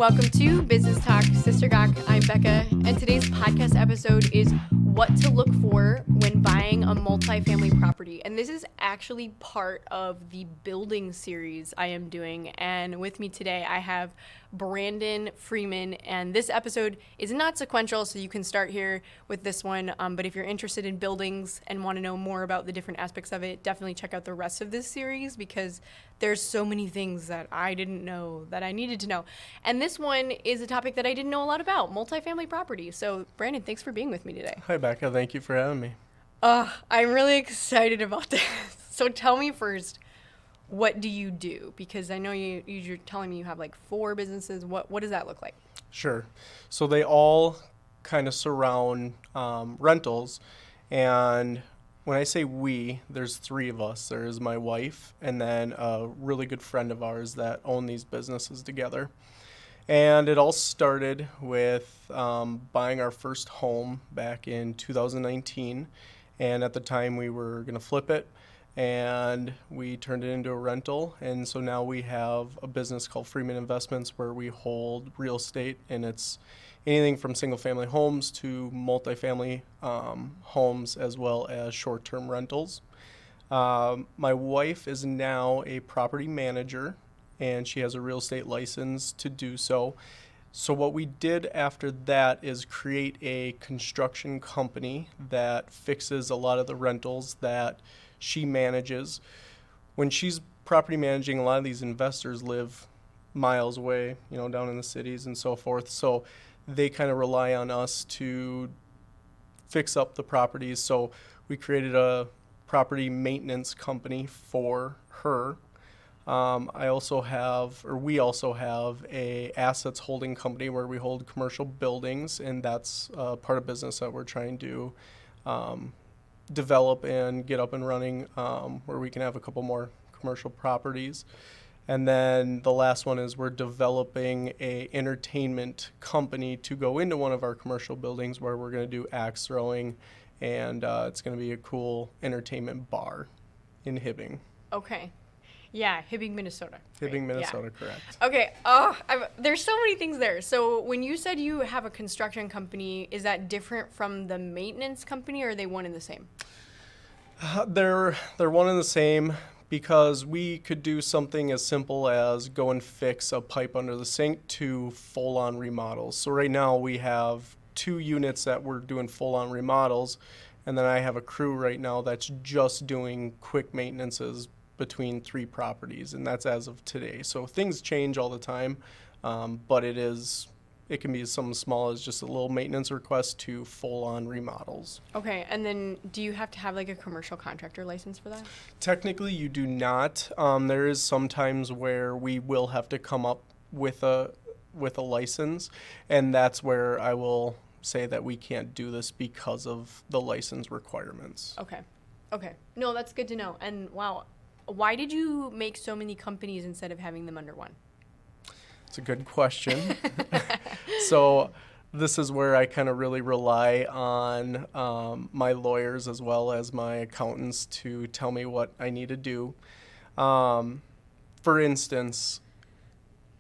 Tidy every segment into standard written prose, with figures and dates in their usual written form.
Welcome to Business Talk Sister Gawk. I'm Becca, and today's podcast episode is what to look for when buying a multifamily property. And this is actually part of the building series I am doing. And with me today, I have Brandon Freeman. And this episode is not sequential, so you can start here with this one. But if you're interested in buildings and want to know more about the different aspects of it, definitely check out the rest of this series because there's so many things that I didn't know that I needed to know. And this one is a topic that I didn't know a lot about, multifamily property. So, Brandon, thanks for being with me today. Hi, Becca. Thank you for having me. I'm really excited about this. So tell me first, what do you do? Because I know you're telling me you have like 4 businesses. What does that look like? Sure. So they all kind of surround rentals. And when I say we, there's 3 of us. There's my wife and then a really good friend of ours that own these businesses together. And it all started with buying our first home back in 2019. And at the time, we were going to flip it, and we turned it into a rental. And so now we have a business called Freeman Investments where we hold real estate, and it's anything from single-family homes to multifamily homes as well as short-term rentals. My wife is now a property manager, and she has a real estate license to do so. So what we did after that is create a construction company that fixes a lot of the rentals that she manages. When she's property managing, a lot of these investors live miles away, down in the cities and so forth. So they kind of rely on us to fix up the properties. So we created a property maintenance company for her. We also have a assets holding company where we hold commercial buildings, and that's part of business that we're trying to develop and get up and running, where we can have a couple more commercial properties. And then the last one is we're developing a entertainment company to go into one of our commercial buildings where we're going to do axe throwing, and it's going to be a cool entertainment bar in Hibbing. Okay. Yeah, Hibbing, Minnesota. Hibbing, Minnesota, yeah. Correct. Okay. There's so many things there. So when you said you have a construction company, is that different from the maintenance company, or are they one and the same? They're one and the same because we could do something as simple as go and fix a pipe under the sink to full-on remodels. So right now we have 2 units that we're doing full-on remodels, and then I have a crew right now that's just doing quick maintenances between 3 properties, and that's as of today. So things change all the time, but it can be something small as just a little maintenance request to full-on remodels. Okay, and then do you have to have like a commercial contractor license for that? Technically, you do not. There is some times where we will have to come up with a license, and that's where I will say that we can't do this because of the license requirements. Okay. No, that's good to know. And wow, why did you make so many companies instead of having them under one? It's a good question. So this is where I kind of really rely on my lawyers as well as my accountants to tell me what I need to do. For instance,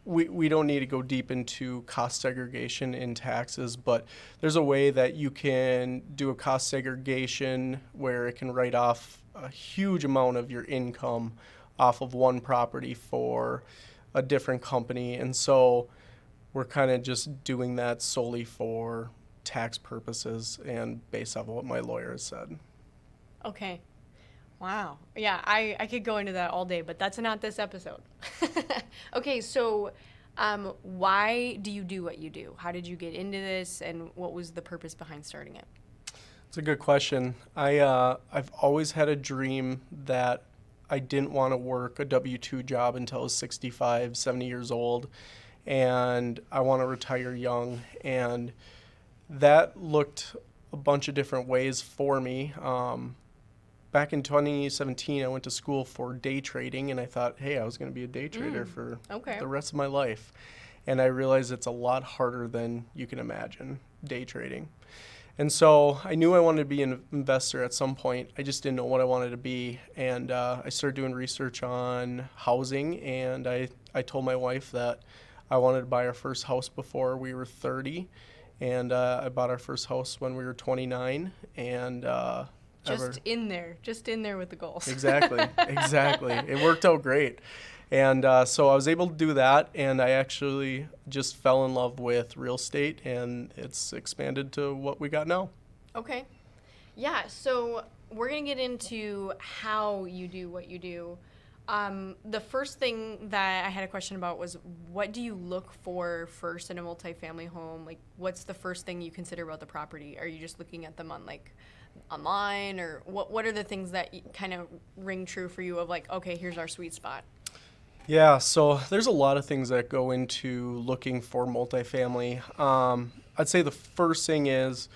we don't need to go deep into cost segregation in taxes, but there's a way that you can do a cost segregation where it can write off a huge amount of your income off of one property for a different company. And so we're kind of just doing that solely for tax purposes and based off of what my lawyer has said. Okay. Wow. Yeah, I could go into that all day, but that's not this episode. Okay, so why do you do what you do? How did you get into this, and what was the purpose behind starting it? It's a good question. I've always had a dream that I didn't want to work a W-2 job until I was 65, 70 years old, and I want to retire young. And that looked a bunch of different ways for me. Back in 2017, I went to school for day trading, and I thought, hey, I was going to be a day trader for the rest of my life. And I realized it's a lot harder than you can imagine, day trading. And so I knew I wanted to be an investor at some point. I just didn't know what I wanted to be. And I started doing research on housing, and I told my wife that I wanted to buy our first house before we were 30, and I bought our first house when we were 29, and just in there with the goals. Exactly. It worked out great. And so I was able to do that, and I actually just fell in love with real estate, and it's expanded to what we got now. Okay. Yeah, so we're going to get into how you do what you do. The first thing that I had a question about was, what do you look for first in a multifamily home? Like, what's the first thing you consider about the property? Are you just looking at them on, like, online, or what are the things that kind of ring true for you of, like, okay, here's our sweet spot? Yeah, so there's a lot of things that go into looking for multifamily. I'd say the first thing is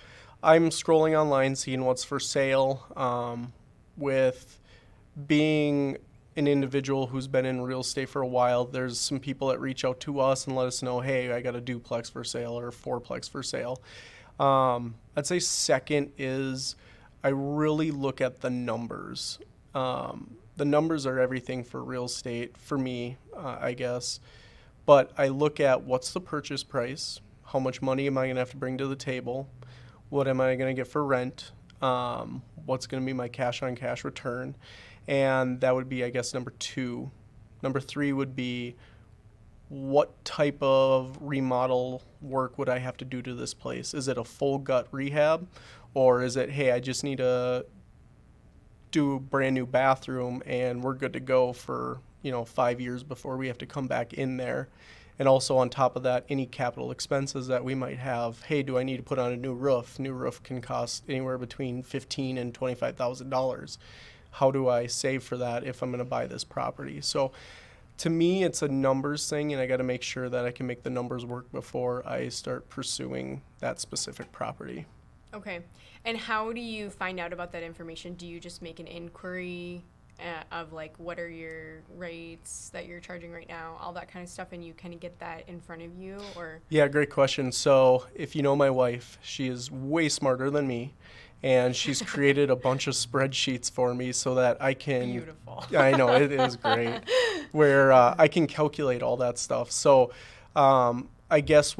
I'm scrolling online, seeing what's for sale. With being an individual who's been in real estate for a while, there's some people that reach out to us and let us know, hey, I got a duplex for sale or a fourplex for sale. I'd say second is I really look at the numbers. The numbers are everything for real estate, for me, I guess. But I look at what's the purchase price, how much money am I going to have to bring to the table, what am I going to get for rent, what's going to be my cash-on-cash return, and that would be, I guess, number 2. Number 3 would be what type of remodel work would I have to do to this place? Is it a full gut rehab, or is it, hey, I just need to do a brand new bathroom and we're good to go for 5 years before we have to come back in there? And also on top of that, any capital expenses that we might have. Hey, do I need to put on a new roof? New roof can cost anywhere between $15,000 and $25,000. How do I save for that if I'm going to buy this property? So to me, it's a numbers thing, and I got to make sure that I can make the numbers work before I start pursuing that specific property. Okay. And how do you find out about that information? Do you just make an inquiry of, like, what are your rates that you're charging right now, all that kind of stuff, and you kind of get that in front of you? Or Yeah, great question. So if you know my wife, she is way smarter than me, and she's created a bunch of spreadsheets for me so that I can... Beautiful. I know, it is great, where I can calculate all that stuff. So I guess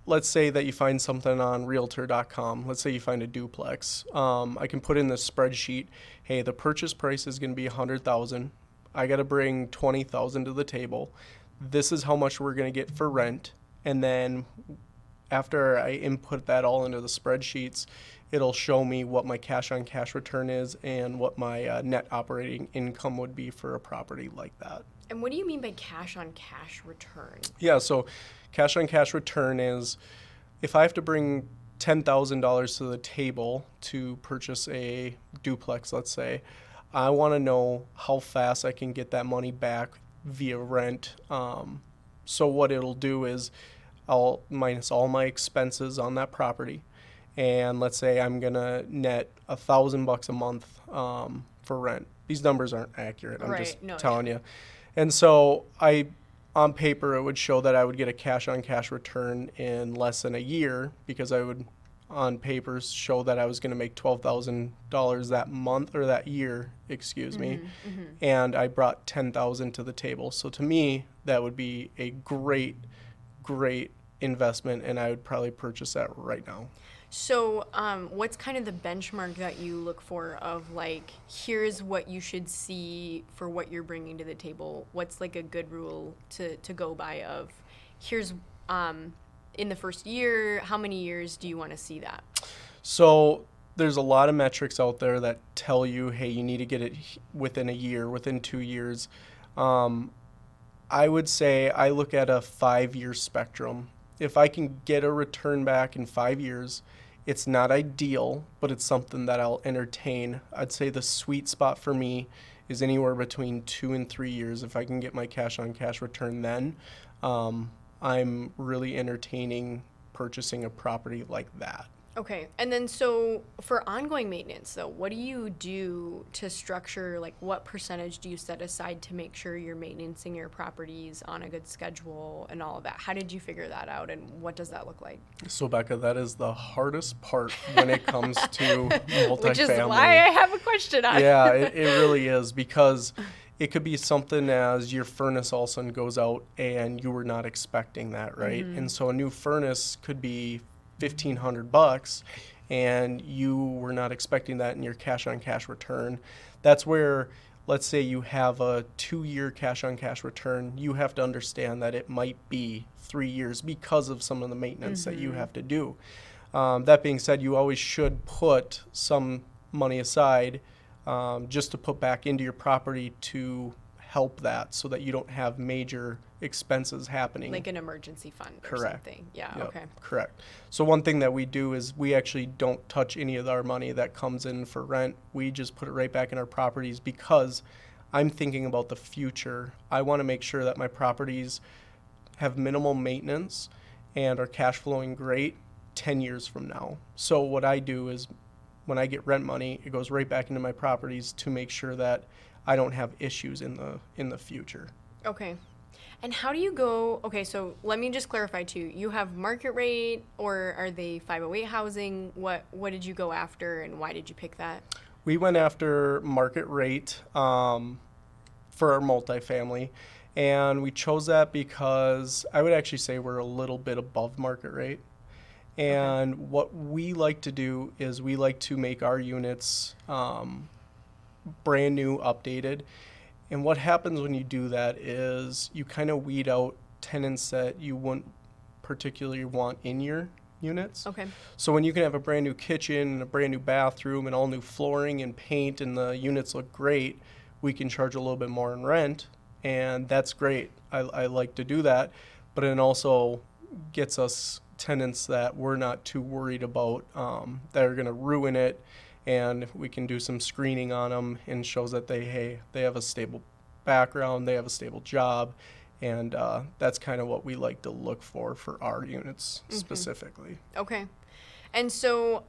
let's say that you find something on realtor.com. Let's say you find a duplex. I can put in this spreadsheet, hey, the purchase price is going to be $100,000. I got to bring $20,000 to the table. This is how much we're going to get for rent. And then after I input that all into the spreadsheets, it'll show me what my cash-on-cash return is and what my net operating income would be for a property like that. And what do you mean by cash-on-cash return? Yeah, so cash-on-cash return is if I have to bring $10,000 to the table to purchase a duplex, let's say, I want to know how fast I can get that money back via rent. So what it'll do is I'll minus all my expenses on that property, and let's say I'm gonna net $1,000 a month for rent. These numbers aren't accurate. I'm just telling you. And so on paper, it would show that I would get a cash-on-cash return in less than a year, because I would, on paper, show that I was going to make $12,000 that month, or that year, excuse me, and I brought $10,000 to the table. So to me, that would be a great, great investment, and I would probably purchase that right now. So what's kind of the benchmark that you look for of, like, here's what you should see for what you're bringing to the table? What's, like, a good rule to go by of, here's in the first year, how many years do you want to see that? So there's a lot of metrics out there that tell you, hey, you need to get it within a year, within 2 years. I would say I look at a 5-year spectrum. If I can get a return back in 5 years, it's not ideal, but it's something that I'll entertain. I'd say the sweet spot for me is anywhere between 2 and 3 years. If I can get my cash-on-cash return then, I'm really entertaining purchasing a property like that. Okay. And then so for ongoing maintenance, though, what do you do to structure, like, what percentage do you set aside to make sure you're maintaining your properties on a good schedule and all of that? How did you figure that out, and what does that look like? So, Becca, that is the hardest part when it comes to multifamily. Which is why I have a question on. Yeah, it really is, because It could be something as your furnace all of a sudden goes out and you were not expecting that, right? And so a new furnace could be $1,500 and you were not expecting that in your cash on cash return. That's where, let's say you have a 2-year cash on cash return, you have to understand that it might be 3 years because of some of the maintenance that you have to do. That being said, you always should put some money aside just to put back into your property to help that so that you don't have major expenses happening. Like an emergency fund or Correct. something. Yeah, Yep, okay. correct. So one thing that we do is we actually don't touch any of our money that comes in for rent. We just put it right back in our properties because I'm thinking about the future. I want to make sure that my properties have minimal maintenance and are cash flowing great 10 years from now. So what I do is when I get rent money, it goes right back into my properties to make sure that I don't have issues in the future. Okay. And how do you go, okay, so let me just clarify too. You have market rate or are they 508 housing? What did you go after and why did you pick that? We went after market rate for our multifamily, and we chose that because I would actually say we're a little bit above market rate. And what we like to do is we like to make our units brand new, updated. And what happens when you do that is you kind of weed out tenants that you wouldn't particularly want in your units. Okay. So when you can have a brand new kitchen and a brand new bathroom and all new flooring and paint and the units look great, we can charge a little bit more in rent. And that's great. I like to do that. But it also gets us tenants that we're not too worried about that are going to ruin it, and we can do some screening on them and shows that they have a stable background, they have a stable job, and that's kind of what we like to look for our units specifically. Okay. And so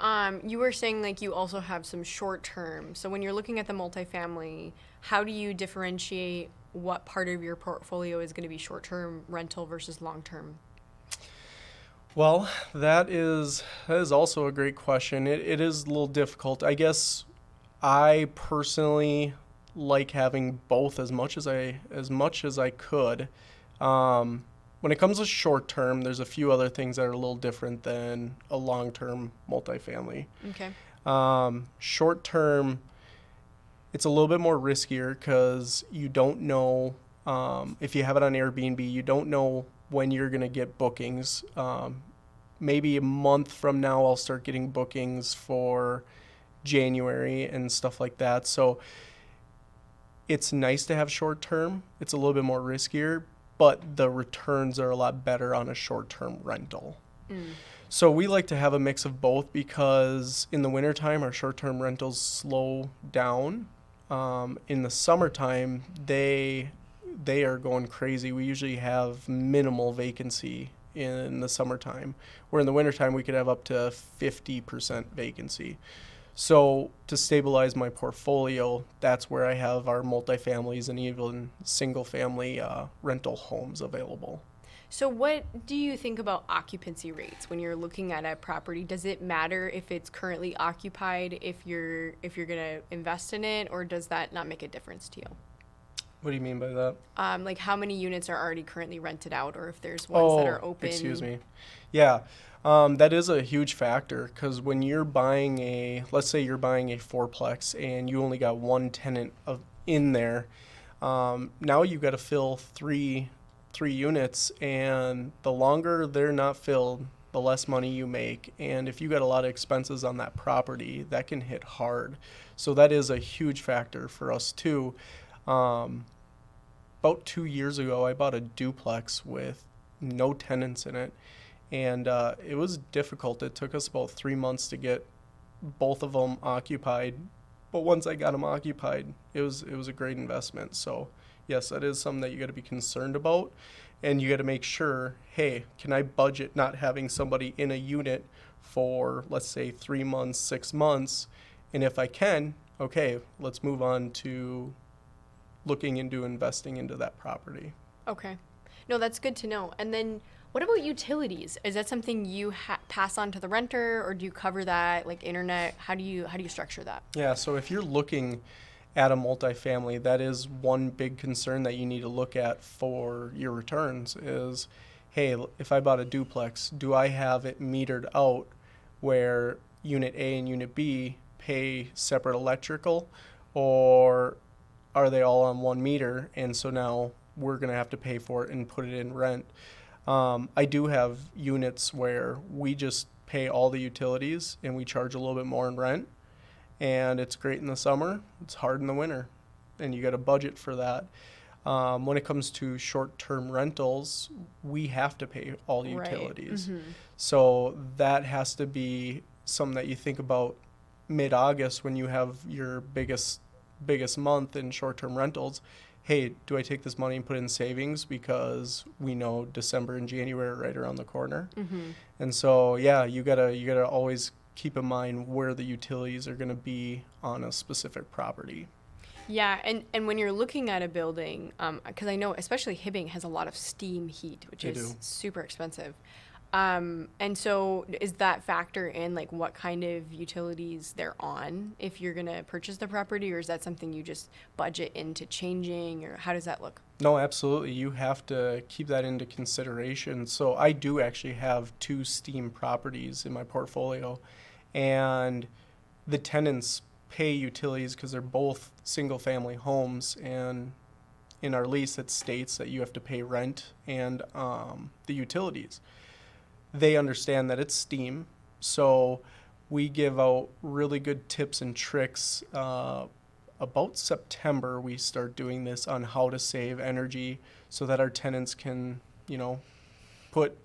you were saying like you also have some short term. So when you're looking at the multifamily, how do you differentiate what part of your portfolio is going to be short term rental versus long term? Well, that is also a great question. It is a little difficult. I guess I personally like having both as much as I could. When it comes to short term, there's a few other things that are a little different than a long term multifamily. Okay. Short term, it's a little bit more riskier because you don't know if you have it on Airbnb, you don't know when you're going to get bookings. Maybe a month from now, I'll start getting bookings for January and stuff like that. So it's nice to have short term. It's a little bit more riskier, but the returns are a lot better on a short term rental. So we like to have a mix of both because in the wintertime, our short term rentals slow down. In the summertime, they are going crazy. We usually have minimal vacancy in the summertime, where in the wintertime we could have up to 50% vacancy. So to stabilize my portfolio, that's where I have our multifamilies and even single family rental homes available. So what do you think about occupancy rates when you're looking at a property? Does it matter if it's currently occupied if you're going to invest in it, or does that not make a difference to you? What do you mean by that? Like how many units are already currently rented out, or if there's ones that are open? Excuse me. Yeah, that is a huge factor because when you're buying let's say you're buying a fourplex and you only got one tenant in there, now you've got to fill three units, and the longer they're not filled, the less money you make. And if you got a lot of expenses on that property, that can hit hard. So that is a huge factor for us too. About 2 years ago, I bought a duplex with no tenants in it, and it was difficult. It took us about 3 months to get both of them occupied, but once I got them occupied, it was a great investment. So yes, that is something that you got to be concerned about, and you got to make sure, hey, can I budget not having somebody in a unit for, let's say, 3 months, 6 months, and if I can, okay, let's move on to looking into investing into that property. Okay. No, that's good to know. And then what about utilities? Is that something you pass on to the renter, or do you cover that, like internet? How do you structure that? Yeah, so if you're looking at a multifamily, that is one big concern that you need to look at for your returns is, hey, if I bought a duplex, do I have it metered out where unit A and unit B pay separate electrical, or are they all on one meter? And so now we're going to have to pay for it and put it in rent. I do have units where we just pay all the utilities and we charge a little bit more in rent. And it's great in the summer. It's hard in the winter. And you got a budget for that. When it comes to short-term rentals, we have to pay all the Right. utilities. Mm-hmm. So that has to be something that you think about mid-August when you have your biggest month in short-term rentals. Hey, do I take this money and put it in savings because we know December and January are right around the corner? Mm-hmm. And so, yeah, you gotta always keep in mind where the utilities are gonna be on a specific property. Yeah, and when you're looking at a building, because I know especially Hibbing has a lot of steam heat, which They is do. super expensive. And so is that factor in like what kind of utilities they're on if you're gonna purchase the property, or is that something you just budget into changing, or how does that look? No, absolutely. You have to keep that into consideration. So I do actually have 2 steam properties in my portfolio, and the tenants pay utilities because they're both single-family homes, and in our lease it states that you have to pay rent and the utilities. They understand that it's steam, so we give out really good tips and tricks. About September, we start doing this on how to save energy so that our tenants can, put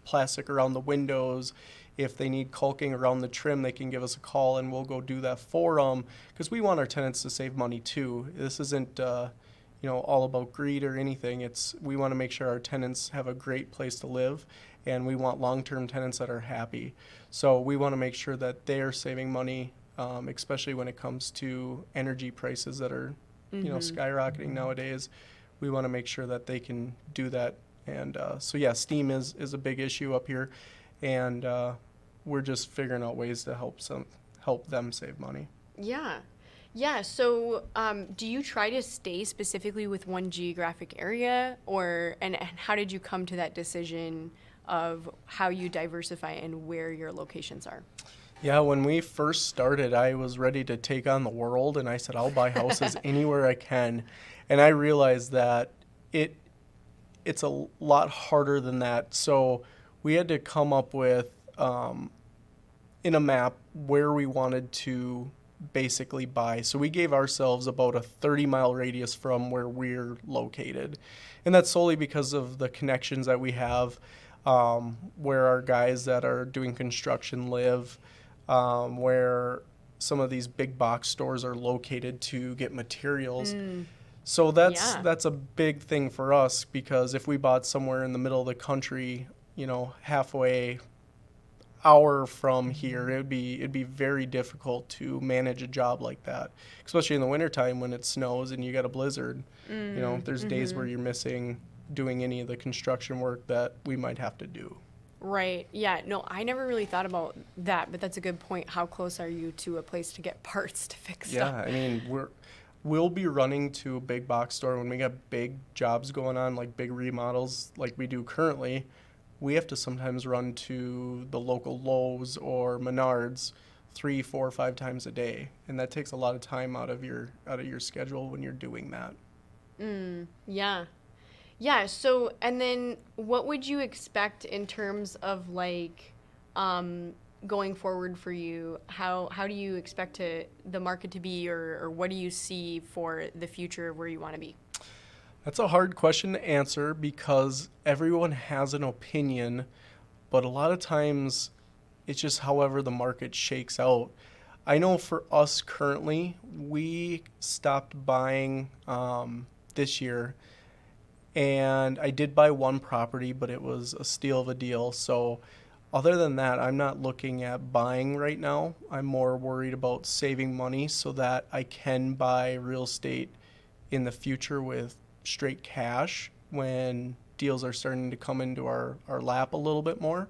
plastic around the windows. If they need caulking around the trim, they can give us a call and we'll go do that for them because we want our tenants to save money too. This isn't, all about greed or anything. We want to make sure our tenants have a great place to live, and we want long-term tenants that are happy. So we want to make sure that they're saving money, especially when it comes to energy prices that are, skyrocketing nowadays. We want to make sure that they can do that. And so, yeah, steam is a big issue up here, and we're just figuring out ways to help them save money. Yeah. Yeah. So, do you try to stay specifically with one geographic area, and how did you come to that decision of how you diversify and where your locations are? Yeah, when we first started, I was ready to take on the world, and I said, I'll buy houses anywhere I can. And I realized that it's a lot harder than that. So we had to come up with, in a map, where we wanted to basically buy. So we gave ourselves about a 30-mile radius from where we're located. And that's solely because of the connections that we have, where our guys that are doing construction live, where some of these big box stores are located to get materials. So Yeah. that's a big thing for us, because if we bought somewhere in the middle of the country, halfway hour from here, it'd be very difficult to manage a job like that, especially in the wintertime when it snows and you got a blizzard. There's days where you're missing doing any of the construction work that we might have to do. Right. Yeah. No, I never really thought about that, but that's a good point. How close are you to a place to get parts to fix Yeah, stuff? I mean, we'll be running to a big box store when we got big jobs going on, like big remodels like we do currently. We have to sometimes run to the local Lowe's or Menards 3, 4, 5 times a day, and that takes a lot of time out of your schedule when you're doing that. Yeah. Yeah. So, and then what would you expect in terms of like, going forward for you? How do you expect the market to be, or what do you see for the future of where you want to be? That's a hard question to answer because everyone has an opinion, but a lot of times it's just however the market shakes out. I know for us currently, we stopped buying this year, and I did buy one property, but it was a steal of a deal. So other than that, I'm not looking at buying right now. I'm more worried about saving money so that I can buy real estate in the future with straight cash when deals are starting to come into our lap a little bit more.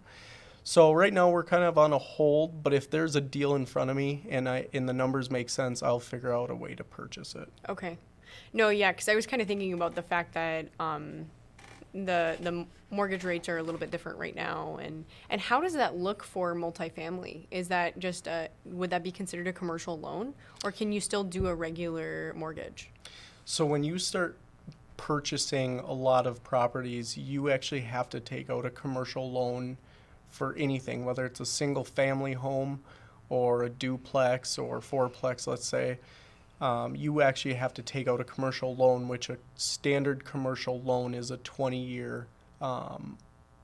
So right now we're kind of on a hold, but if there's a deal in front of me and the numbers make sense, I'll figure out a way to purchase it. Okay. No, yeah, because I was kind of thinking about the fact that the mortgage rates are a little bit different right now, and how does that look for multifamily? Is that just would that be considered a commercial loan, or can you still do a regular mortgage? So when you start purchasing a lot of properties, you actually have to take out a commercial loan for anything, whether it's a single family home or a duplex or fourplex, let's say. You actually have to take out a commercial loan, which a standard commercial loan is a 20-year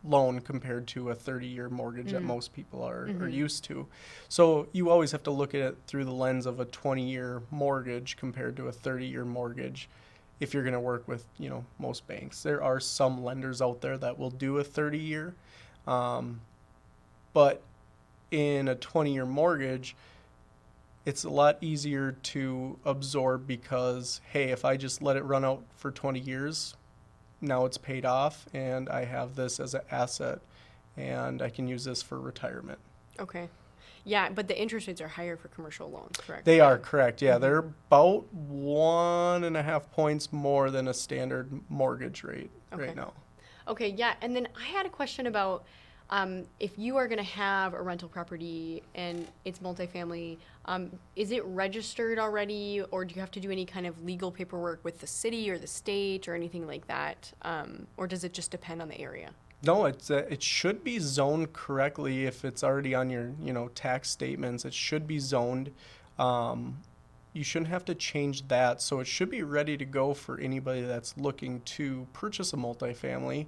loan compared to a 30-year mortgage that most people are used to. So you always have to look at it through the lens of a 20-year mortgage compared to a 30-year mortgage if you're going to work with, most banks. There are some lenders out there that will do a 30-year, but in a 20-year mortgage, it's a lot easier to absorb because, hey, if I just let it run out for 20 years, now it's paid off and I have this as an asset and I can use this for retirement. Okay. Yeah, but the interest rates are higher for commercial loans, correct? They are correct. Yeah, they're about 1.5 points more than a standard mortgage rate right now. Okay, yeah. And then I had a question about if you are going to have a rental property and it's multifamily, is it registered already, or do you have to do any kind of legal paperwork with the city or the state or anything like that? Or does it just depend on the area? No, it should be zoned correctly if it's already on your tax statements. It should be zoned. You shouldn't have to change that, so it should be ready to go for anybody that's looking to purchase a multifamily.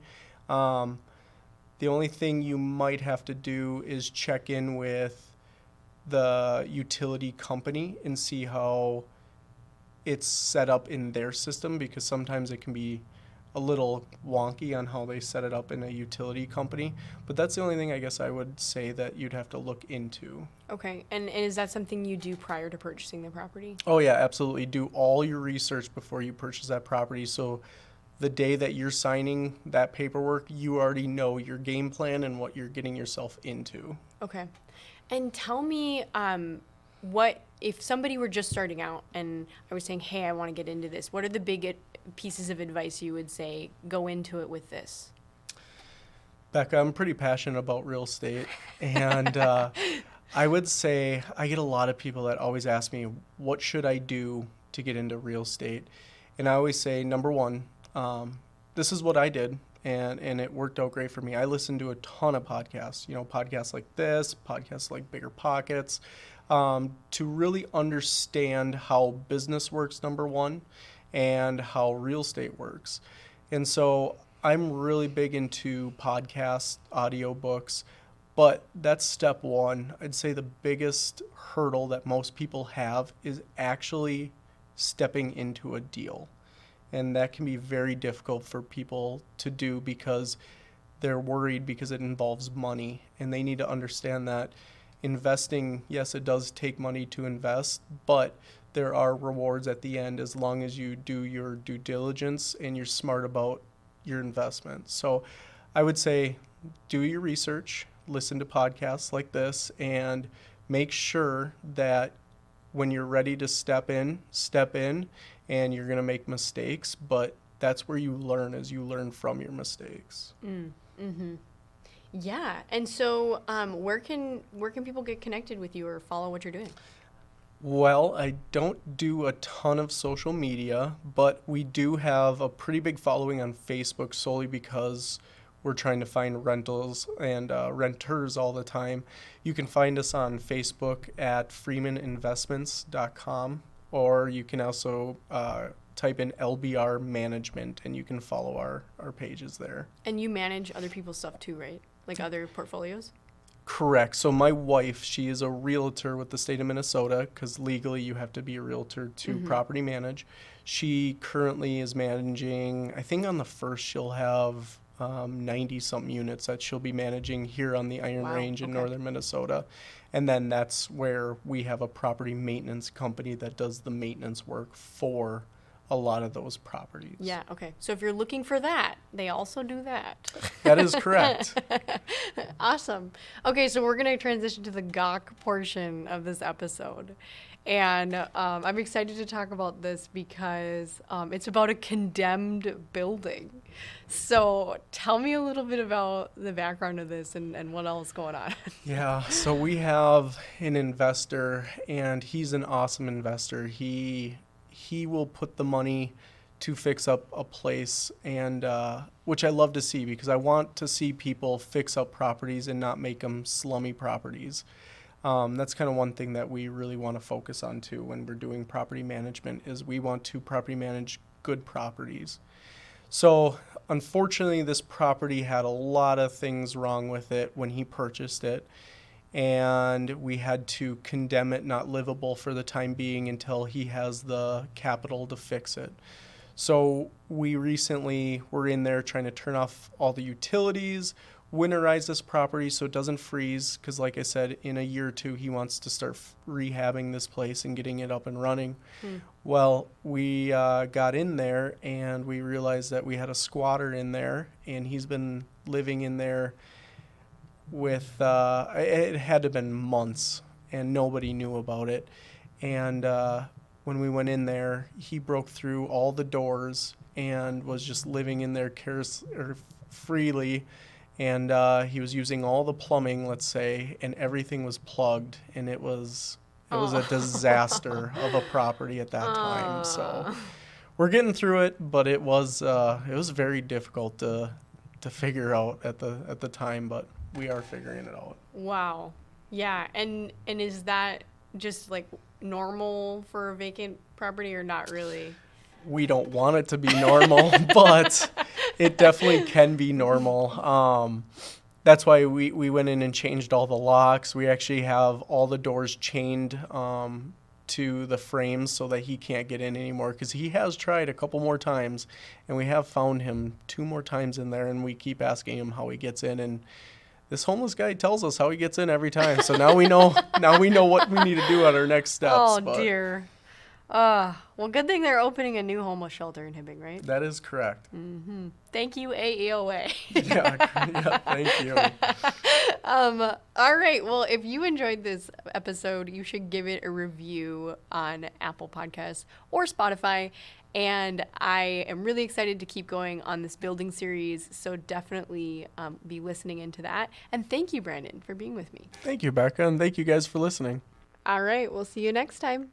The only thing you might have to do is check in with the utility company and see how it's set up in their system, because sometimes it can be a little wonky on how they set it up in a utility company. But that's the only thing I guess I would say that you'd have to look into. Okay, and is that something you do prior to purchasing the property? Oh yeah, absolutely. Do all your research before you purchase that property. So the day that you're signing that paperwork, you already know your game plan and what you're getting yourself into. Okay. And tell me, what if somebody were just starting out and I was saying, hey, I want to get into this, what are the big pieces of advice you would say go into it with this? Becca, I'm pretty passionate about real estate, and I would say I get a lot of people that always ask me, what should I do to get into real estate? And I always say, number one, this is what I did, and it worked out great for me. I listened to a ton of podcasts, podcasts like this, podcasts like Bigger Pockets, to really understand how business works, number one, and how real estate works. And so I'm really big into podcasts, audiobooks, but that's step one. I'd say the biggest hurdle that most people have is actually stepping into a deal. And that can be very difficult for people to do because they're worried because it involves money. And they need to understand that investing, yes, it does take money to invest, but there are rewards at the end as long as you do your due diligence and you're smart about your investment. So I would say do your research, listen to podcasts like this, and make sure that when you're ready to step in, and you're going to make mistakes, but that's where you learn, as you learn from your mistakes. Yeah. And so where can people get connected with you or follow what you're doing? Well, I don't do a ton of social media, but we do have a pretty big following on Facebook solely because we're trying to find rentals and renters all the time. You can find us on Facebook at freemaninvestments.com, or you can also type in LBR Management, and you can follow our pages there. And you manage other people's stuff too, right? Like other portfolios? Correct. So my wife, she is a realtor with the state of Minnesota, because legally you have to be a realtor to property manage. She currently is managing, I think on the first she'll have 90-something units that she'll be managing here on the Iron Range in northern Minnesota. And then that's where we have a property maintenance company that does the maintenance work for a lot of those properties. Yeah, okay. So if you're looking for that, they also do that. That is correct. Awesome. Okay, so we're going to transition to the gawk portion of this episode. And I'm excited to talk about this because it's about a condemned building. So tell me a little bit about the background of this and what else is going on. Yeah, so we have an investor, and he's an awesome investor. He will put the money to fix up a place, and which I love to see, because I want to see people fix up properties and not make them slummy properties. That's kind of one thing that we really want to focus on too when we're doing property management, is we want to property manage good properties. So unfortunately, this property had a lot of things wrong with it when he purchased it, and we had to condemn it not livable for the time being until he has the capital to fix it. So we recently were in there trying to turn off all the utilities, winterize this property so it doesn't freeze, because like I said, in a year or two he wants to start rehabbing this place and getting it up and running. Well, we got in there and we realized that we had a squatter in there, and he's been living in there with it had to have been months, and nobody knew about it. And when we went in there, he broke through all the doors and was just living in there freely. And he was using all the plumbing, let's say, and everything was plugged, and it was a disaster of a property at that time. So we're getting through it, but it was very difficult to figure out at the time, but we are figuring it out. Wow. Yeah, and is that just like normal for a vacant property, or not really? We don't want it to be normal, but it definitely can be normal. That's why we went in and changed all the locks. We actually have all the doors chained to the frames so that he can't get in anymore, because he has tried a couple more times, and we have found him 2 more times in there, and we keep asking him how he gets in, and this homeless guy tells us how he gets in every time. So now we know what we need to do on our next steps. Oh, dear. Well, good thing they're opening a new homeless shelter in Hibbing, right? That is correct. Mm-hmm. Thank you, AEOA. yeah, thank you. All right. Well, if you enjoyed this episode, you should give it a review on Apple Podcasts or Spotify. And I am really excited to keep going on this building series, so definitely be listening into that. And thank you, Brandon, for being with me. Thank you, Becca, and thank you guys for listening. All right. We'll see you next time.